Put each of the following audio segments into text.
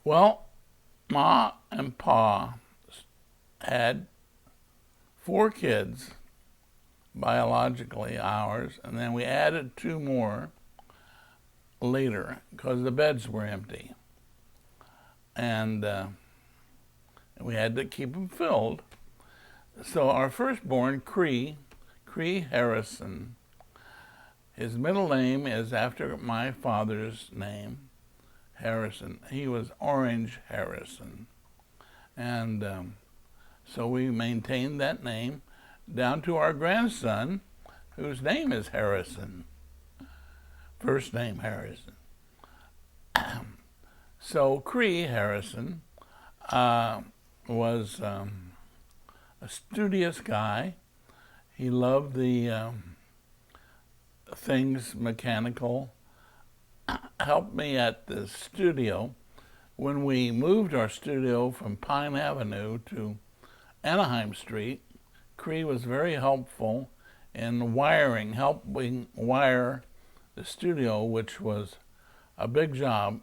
Well, Ma and Pa had 4 kids, biologically ours, and then we added 2 more later because the beds were empty. And we had to keep them filled. So our firstborn, Cree Harrison, his middle name is after my father's name, Harrison. He was Orange Harrison. And so we maintained that name down to our grandson, whose name is Harrison. First name Harrison. So Cree Harrison was a studious guy. He loved the things mechanical. Helped me at the studio. When we moved our studio from Pine Avenue to Anaheim Street, Cree was very helpful in helping wire the studio, which was a big job,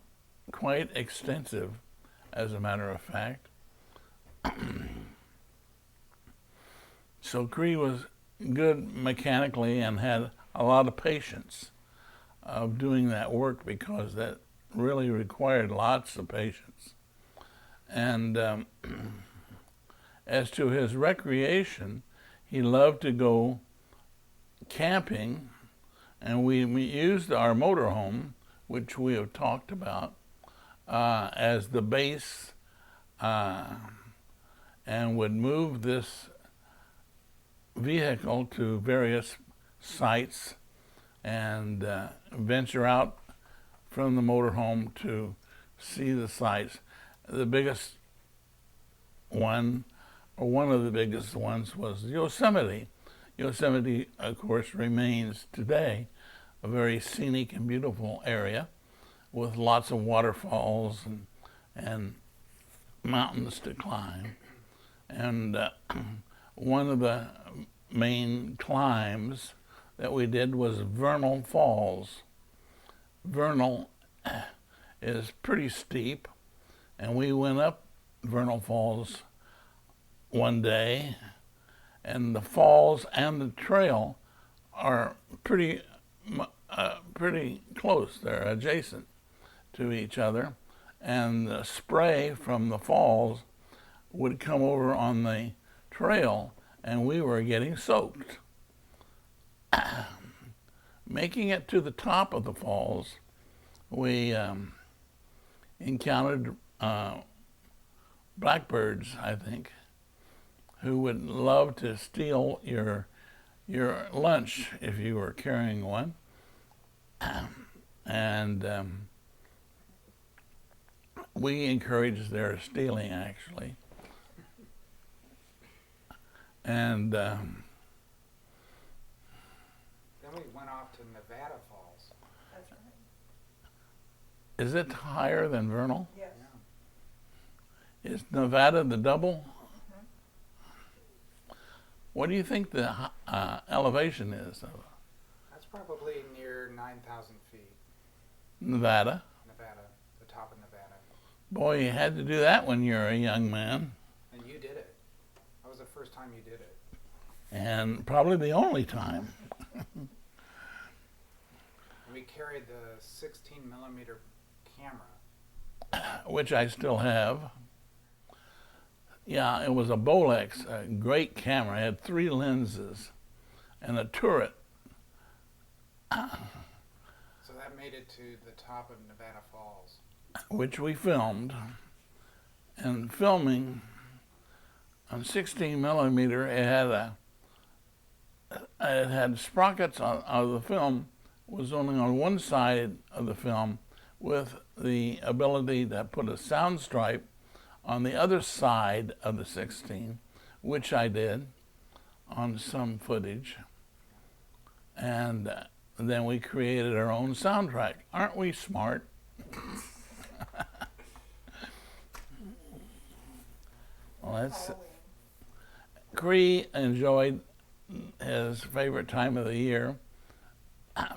quite extensive, as a matter of fact. So Cree was good mechanically and had a lot of patience of doing that work because that really required lots of patience. And as to his recreation, he loved to go camping, and we used our motorhome, which we have talked about, as the base, and would move this vehicle to various sites and venture out from the motorhome to see the sights. The biggest one, or one of the biggest ones, was Yosemite. Yosemite, of course, remains today a very scenic and beautiful area with lots of waterfalls and mountains to climb. And one of the main climbs that we did was Vernal Falls. Vernal is pretty steep, and we went up Vernal Falls one day, and the falls and the trail are pretty close. They're adjacent to each other, and the spray from the falls would come over on the trail, and we were getting soaked. Making it to the top of the falls, we encountered blackbirds, I think, who would love to steal your lunch if you were carrying one. And we encouraged their stealing, actually. And then we went off to Nevada Falls. That's right. is it higher than Vernal? Yes. Yeah. Is Nevada the double? Mm-hmm. What do you think the elevation is of That's probably near 9,000 feet. Nevada? Nevada, the top of Nevada. Boy, you had to do that when you're a young man, And you did it. That was the first time you did it. and probably the only time. And we carried the 16 millimeter camera. Which I still have. Yeah, it was a Bolex, a great camera. It had 3 lenses and a turret. So that made it to the top of Nevada Falls. Which we filmed. And filming on 16 millimeter, it had sprockets of the film was only on one side of the film, with the ability to put a sound stripe on the other side of the 16, which I did on some footage. And then we created our own soundtrack. Aren't we smart? Well, that's Cree enjoyed his favorite time of the year,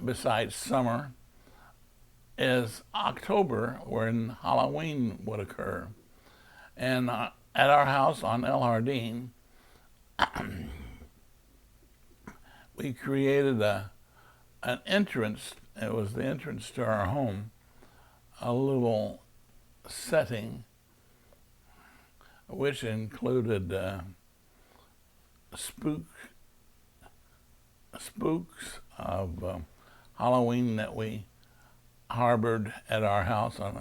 besides summer, is October, when Halloween would occur. And at our house on El Jardín, we created an entrance. It was the entrance to our home, a little setting, which included spooks of Halloween that we harbored at our house on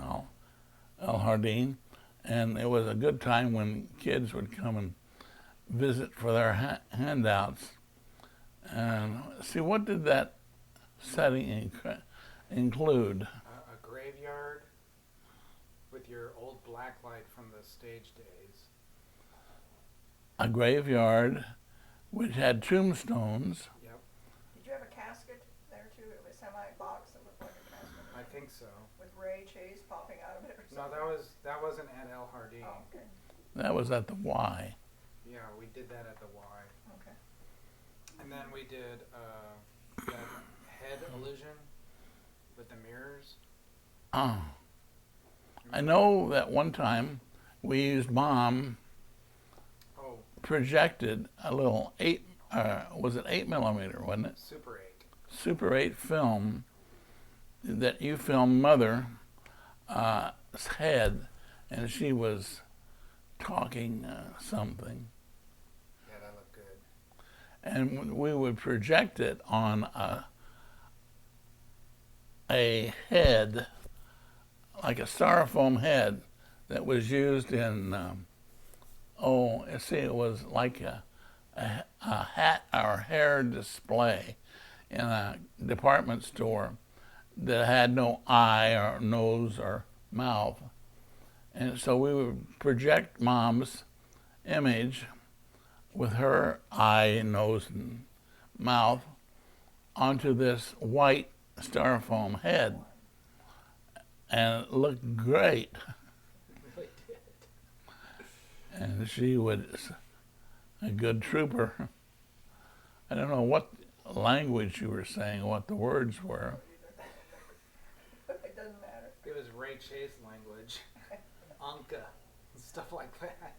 El Jardín. And it was a good time when kids would come and visit for their handouts. And see, what did that setting include? A graveyard with your old blacklight from the stage days. A graveyard which had tombstones. Yep, Did you have a casket there too? It was semi-box that looked like a casket I think so. with Ray Chase popping out of it or No, something? that wasn't at El Jardín. Oh, okay, That was at the Y. Yeah, we did that at the Y. okay. And then we did that head illusion with the mirrors. Oh. I know that one time we used Mom Oh, projected a little was it 8mm, wasn't it? Super 8. Super 8 film that you filmed Mother's head, and she was talking something. Yeah, that looked good. And we would project it on a head, like a styrofoam head that was used in, it was like a hat or hair display in a department store that had no eye or nose or mouth. And so we would project Mom's image with her eye, nose, and mouth onto this white styrofoam head. And it looked great. It really did. And she was a good trooper. I don't know what language you were saying, what the words were. It doesn't matter. It was Ray Chase language. Anka. Stuff like that.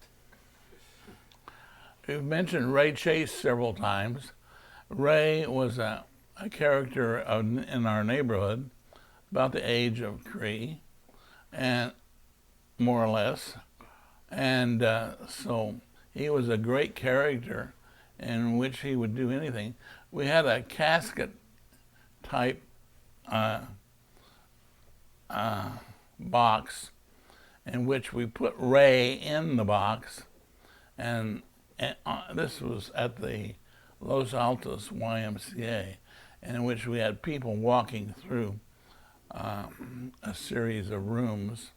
We've mentioned Ray Chase several times. Ray was a character in our neighborhood, about the age of Cree, and more or less. And so he was a great character in which he would do anything. We had a casket type box in which we put Ray in the box, and this was at the Los Altos YMCA, in which we had people walking through a series of rooms,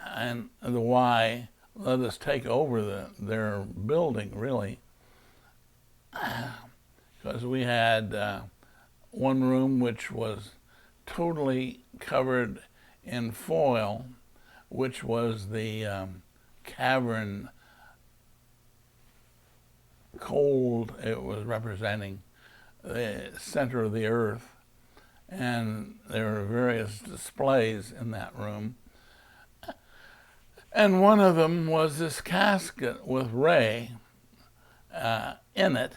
and the Y let us take over their building, really, because we had one room which was totally covered in foil, which was the cavern cold. It was representing the center of the earth, and there were various displays in that room. And one of them was this casket with Ray in it.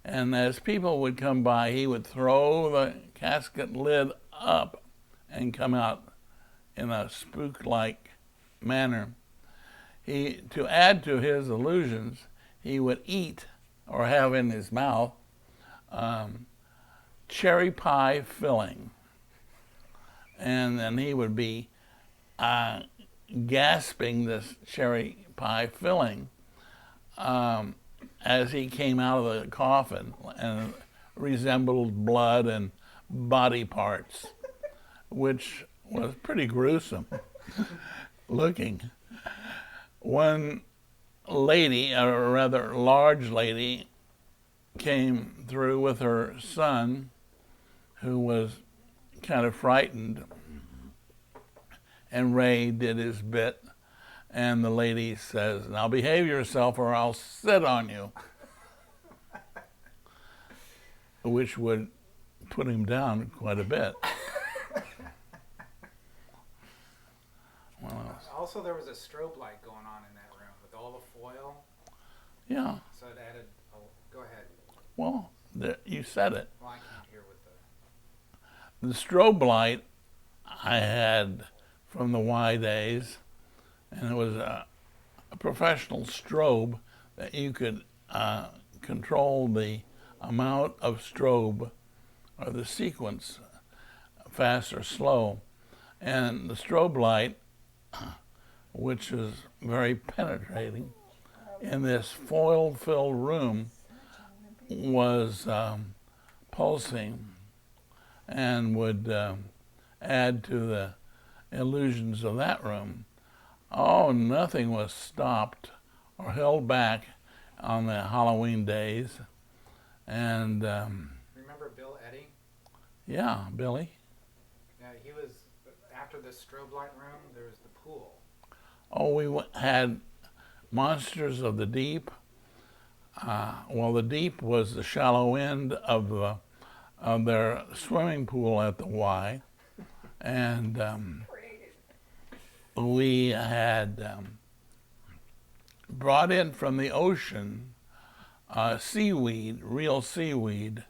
And as people would come by, he would throw the casket lid up and come out in a spook-like manner. To add to his illusions, he would eat or have in his mouth cherry pie filling. And then he would be gasping this cherry pie filling as he came out of the coffin, and resembled blood and body parts, which was pretty gruesome looking. One lady, a rather large lady, came through with her son, who was kind of frightened, and Ray did his bit, and the lady says, "Now behave yourself or I'll sit on you," which would put him down quite a bit. Also, there was a strobe light going on in that room with all the foil, Yeah. so it added. Go ahead. Well, you said it. Well, I can't hear with the. The strobe light I had from the Y days, and it was a professional strobe that you could control the amount of strobe or the sequence, fast or slow. And the strobe light, which is very penetrating, in this foil-filled room was pulsing and would add to the illusions of that room. Oh, nothing was stopped or held back on the Halloween days. And Remember Bill Eddy? yeah, Billy. Yeah, he was after the strobe light room. There was the pool. Oh, we had Monsters of the Deep. Well, the deep was the shallow end of their swimming pool at the Y, and we had brought in from the ocean seaweed, real seaweed,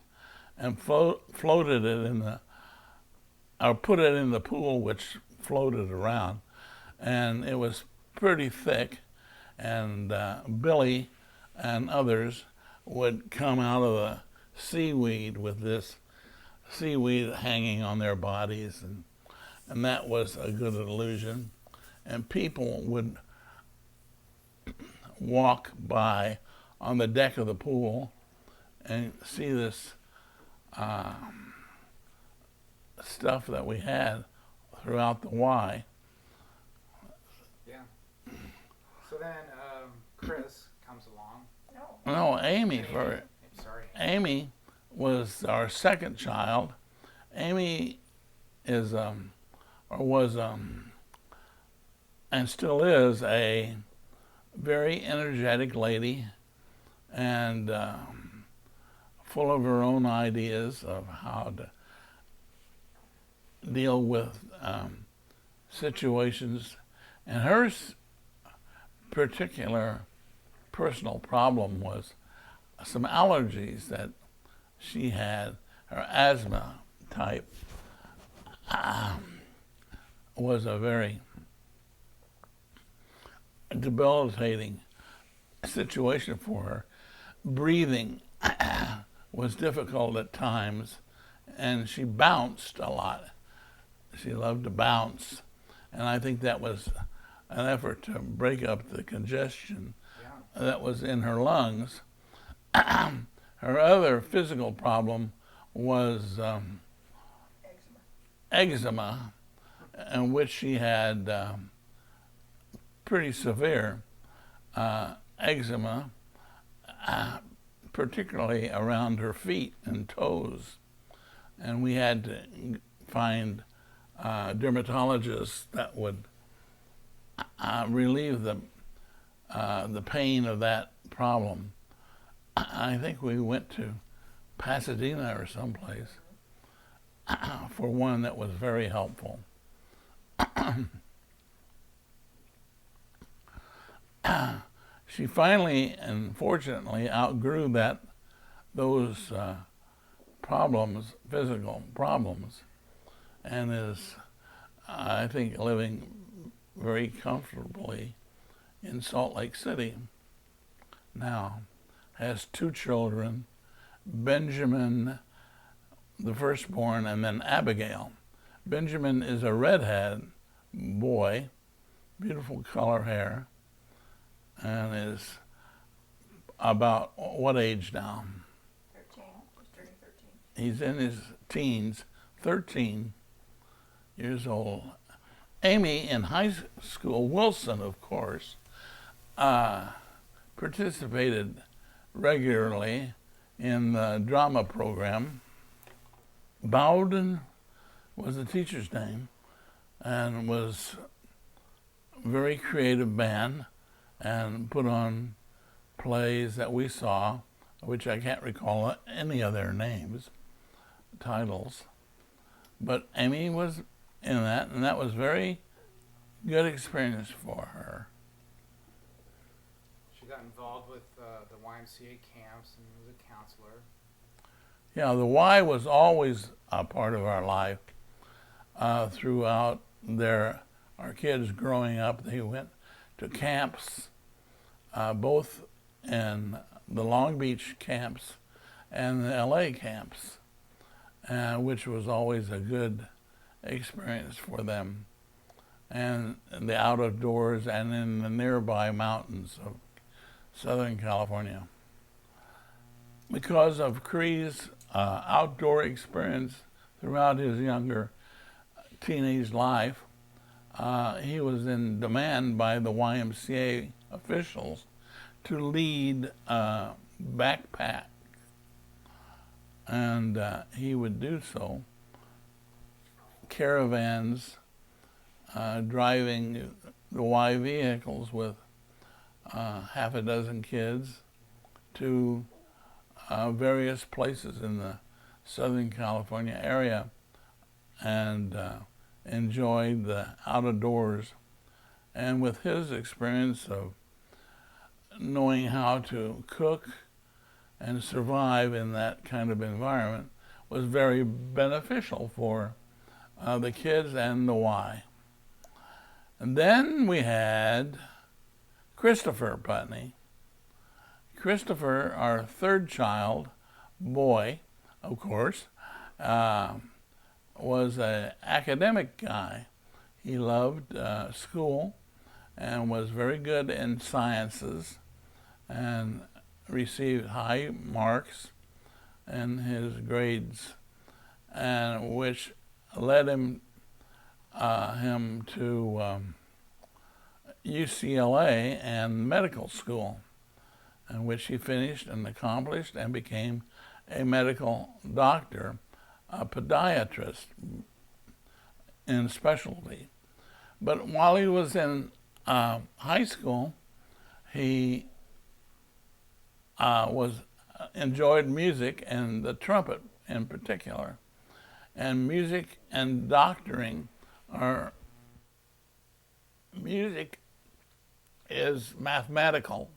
and floated it in the, or put it in the pool, which floated around, and it was pretty thick, and Billy and others would come out of the seaweed with this seaweed hanging on their bodies, and that was a good illusion. And people would walk by on the deck of the pool and see this stuff that we had throughout the Y. Yeah. So then Chris comes along. No, Amy for Sorry. Amy was our second child. Amy is or was and still is a very energetic lady, and full of her own ideas of how to deal with situations. And her particular personal problem was some allergies that she had. Her asthma type was a very debilitating situation for her. Breathing was difficult at times, and she bounced a lot. She loved to bounce, and I think that was an effort to break up the congestion that was in her lungs. Her other physical problem was eczema, in which she had pretty severe eczema, particularly around her feet and toes. And we had to find dermatologists that would relieve the pain of that problem. I think we went to Pasadena or someplace for one that was very helpful. She finally and fortunately outgrew those problems, physical problems, and is, I think, living very comfortably in Salt Lake City now. Has 2 children, Benjamin, the firstborn, and then Abigail. Benjamin is a redhead boy, beautiful color hair, and is about what age now? 13. He's turning 13. He's in his teens, 13 years old. Amy in high school, Wilson, of course, participated regularly in the drama program. Bowden was the teacher's name, and was a very creative man, and put on plays that we saw, which I can't recall any of their names, titles. But Amy was in that, and that was very good experience for her. She got involved with the YMCA camps and was a counselor. Yeah, the Y was always a part of our life throughout our kids growing up. They went to camps, both in the Long Beach camps and the LA camps, which was always a good experience for them, and the out of doors and in the nearby mountains of Southern California. Because of Cree's outdoor experience throughout his younger teenage life, he was in demand by the YMCA officials to lead backpack, and he would do so. Caravans, driving the Y vehicles with half a dozen kids to various places in the Southern California area, and enjoyed the out of doors. And with his experience of knowing how to cook and survive in that kind of environment was very beneficial for the kids and the Y. And then we had Christopher Putney. Christopher, our third child, boy, of course, was an academic guy. He loved school and was very good in sciences and received high marks in his grades, and which led him to UCLA and medical school, in which he finished and accomplished and became a medical doctor, a podiatrist in specialty. But while he was in high school, he enjoyed music and the trumpet in particular. And music and doctoring music is mathematical,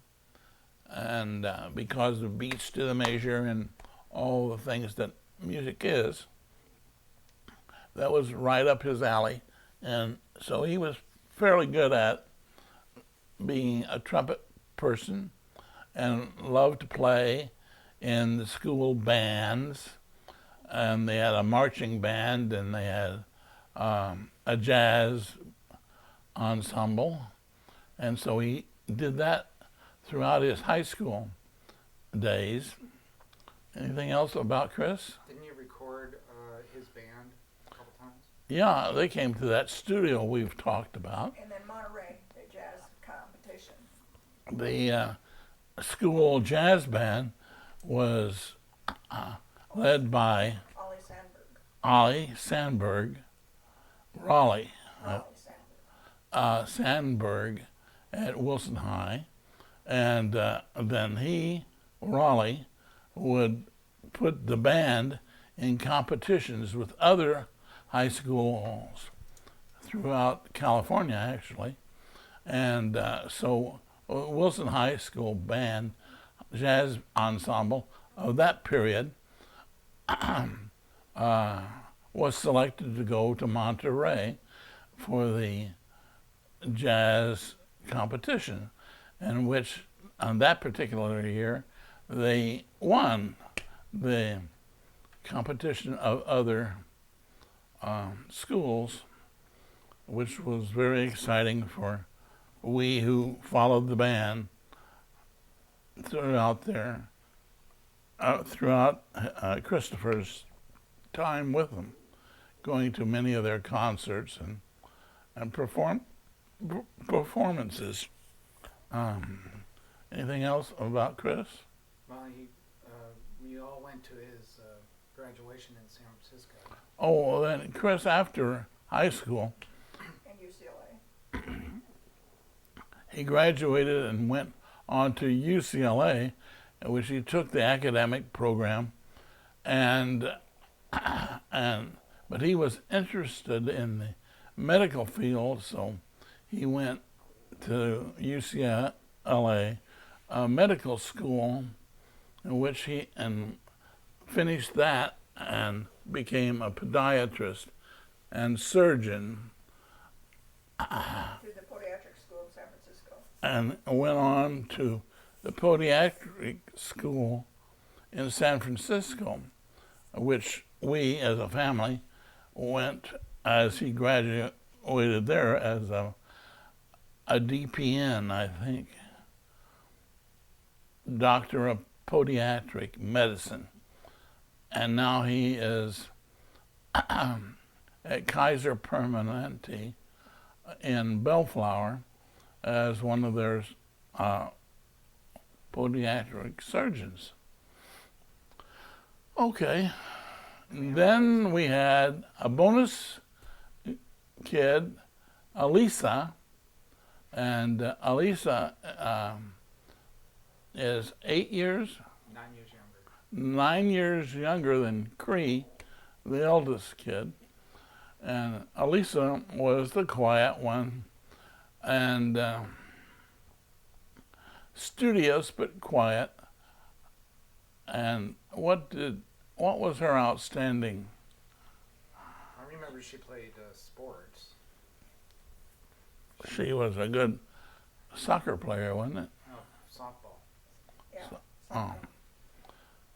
and because of beats to the measure and all the things that music is, that was right up his alley. And so he was fairly good at being a trumpet person and loved to play in the school bands. And they had a marching band, and they had a jazz ensemble. And so he did that throughout his high school days. Anything else about Chris? Didn't you record his band a couple times? Yeah, they came to that studio we've talked about. And then Monterey, the jazz competition. The school jazz band was led by Ollie Sandberg. Raleigh Sandberg. Sandberg at Wilson High, and then Raleigh, would put the band in competitions with other high schools throughout California, actually. And so Wilson High School band, jazz ensemble of that period, was selected to go to Monterey for the jazz competition, in which on that particular year they won the competition of other schools, which was very exciting for we who followed the band throughout Christopher's time with them, going to many of their concerts and performances. Anything else about Chris? Well, we all went to his graduation in San Francisco. Oh, well, then Chris, after high school, And UCLA. he graduated and went on to UCLA, in which he took the academic program, but he was interested in the medical field, so he went to UCLA, medical school, in which he finished that and became a podiatrist and surgeon, Through the podiatric school in San Francisco. and went on to the podiatric school in San Francisco, which we as a family went as he graduated there as a DPN, I think, Doctor of Podiatric Medicine. And now he is at Kaiser Permanente in Bellflower as one of their podiatric surgeons. Okay. Then we had a bonus kid, Alisa, and Alisa is 8 years, 9 years younger. 9 years younger than Cree, the eldest kid. And Alisa was the quiet one and studious but quiet. And what was her outstanding? I remember she played sports. She was a good soccer player, wasn't it? Oh, softball. Yeah. Oh,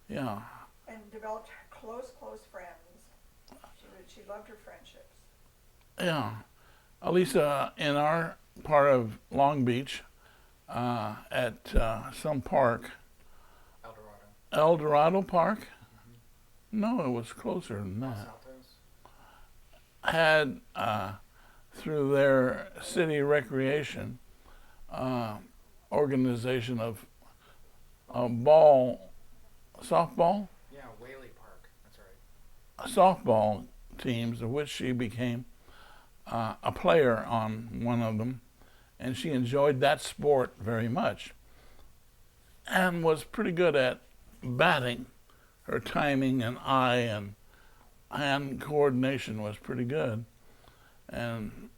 yeah. And developed close friends. She loved her friendships. Yeah. Alisa, in our part of Long Beach, at some park, El Dorado Park? No, it was closer than that. Had, through their city recreation organization of softball? Yeah, Whaley Park. That's right. Softball teams, of which she became a player on one of them, and she enjoyed that sport very much and was pretty good at batting. Her timing and eye and hand coordination was pretty good, and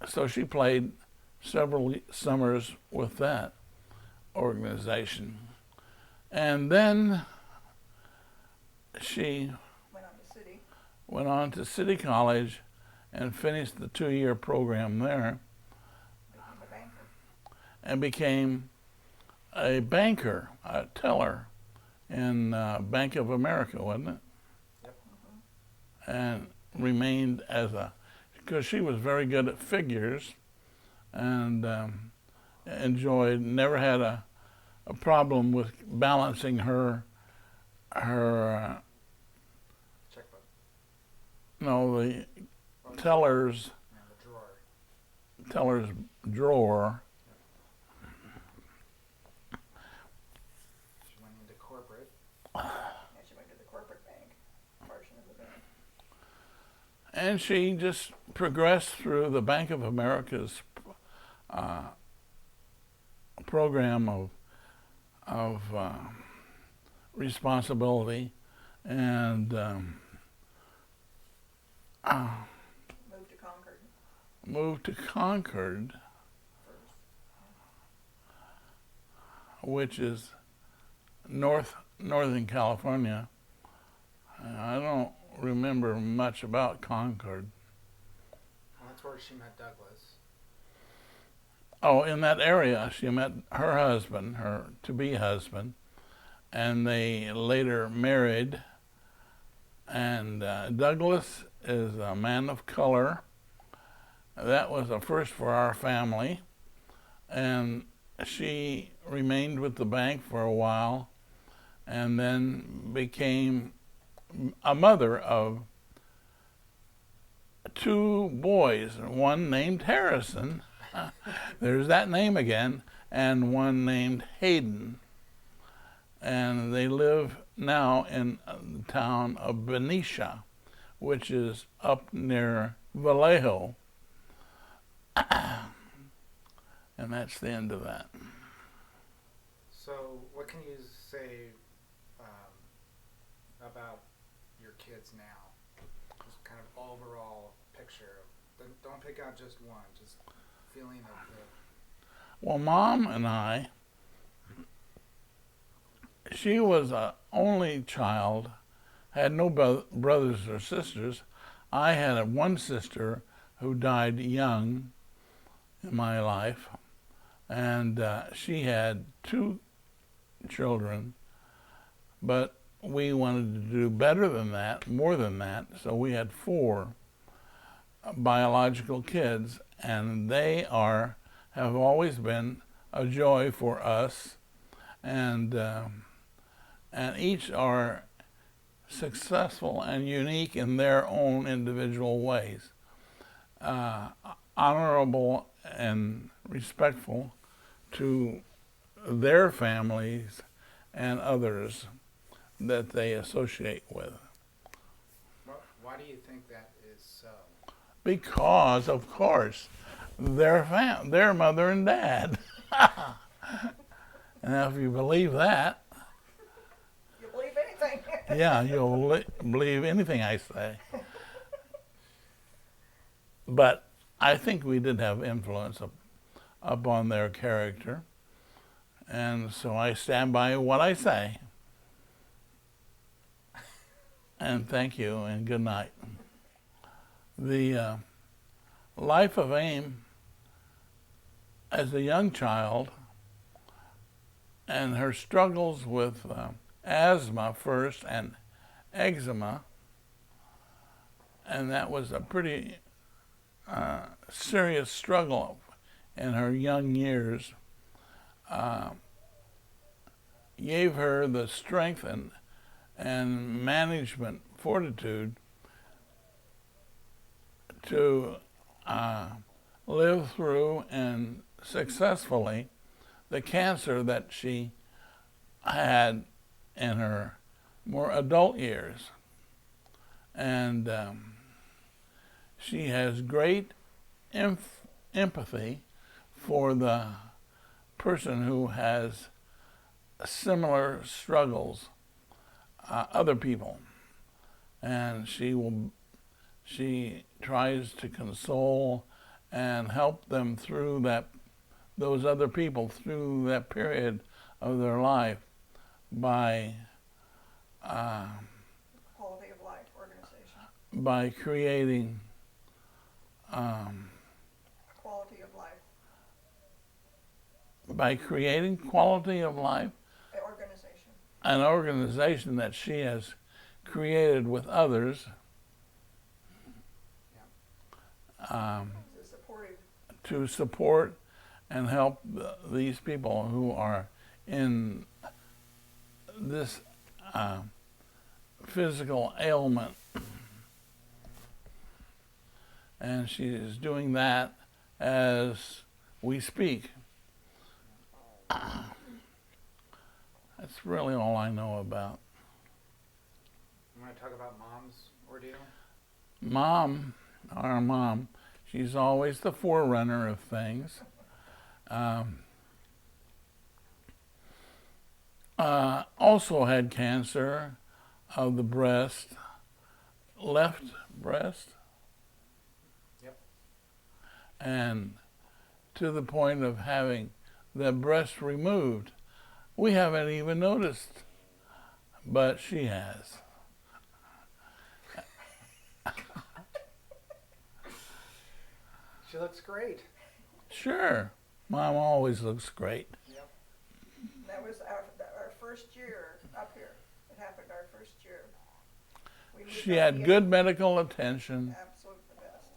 so she played several summers with that organization. And then she went on to City College and finished the 2-year program there and became a banker, a teller in Bank of America, wasn't it? Yep. And remained because she was very good at figures and never had a problem with balancing her checkbook. No, the teller's drawer. She went into corporate. Yeah, she went to the corporate bank portion of the bank. And she just progressed through the Bank of America's program of responsibility and moved to Concord, which is northern California. I don't remember much about Concord. Well, that's where she met Douglas. Oh, in that area, she met her husband, her to-be husband, and they later married. And Douglas is a man of color. That was a first for our family. And she remained with the bank for a while and then became a mother of 2 boys, one named Harrison, there's that name again, and one named Hayden. And they live now in the town of Benicia, which is up near Vallejo. And that's the end of that. So, what can you say about your kids now? Just kind of overall picture. Don't pick out just one. Just feeling of the? Well, Mom and I, she was a only child, had no brothers or sisters. I had one sister who died young in my life, and she had 2 children, but we wanted to do better than that, more than that, so we had 4 biological kids, and they have always been a joy for us, and each are successful and unique in their own individual ways, honorable and respectful to their families and others that they associate with. Why do you think that is so? Because, of course, their mother and dad. And if you believe that, You believe anything? yeah, you'll believe anything I say. But I think we did have influence upon their character, and so I stand by what I say. And thank you, and good night. The life of AIM as a young child and her struggles with asthma first and eczema, and that was a pretty serious struggle in her young years, gave her the strength and management fortitude to live through and successfully the cancer that she had in her more adult years. And she has great empathy for the person who has similar struggles, other people, and she tries to console and help them through those other people through that period of their life by Quality of life organization. by creating Quality of life quality of life, organization. an organization that she has created with others, It's supportive. to support and help these people who are in this physical ailment. And she is doing that as we speak. That's really all I know about. You want to talk about Mom's ordeal? Mom, our mom, she's always the forerunner of things. Also had cancer of the breast, left breast. Yep. And to the point of having the breast removed. We haven't even noticed, but she has. She looks great. Sure, Mom always looks great. Yep. That was our first year up here. It happened our first year. We moved She up had here. good medical attention, Absolutely the best.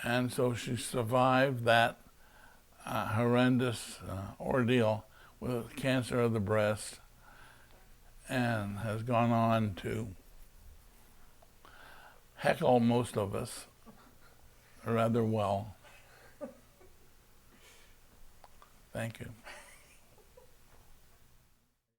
and so she survived that horrendous ordeal with cancer of the breast, and has gone on to heckle most of us rather well. Thank you.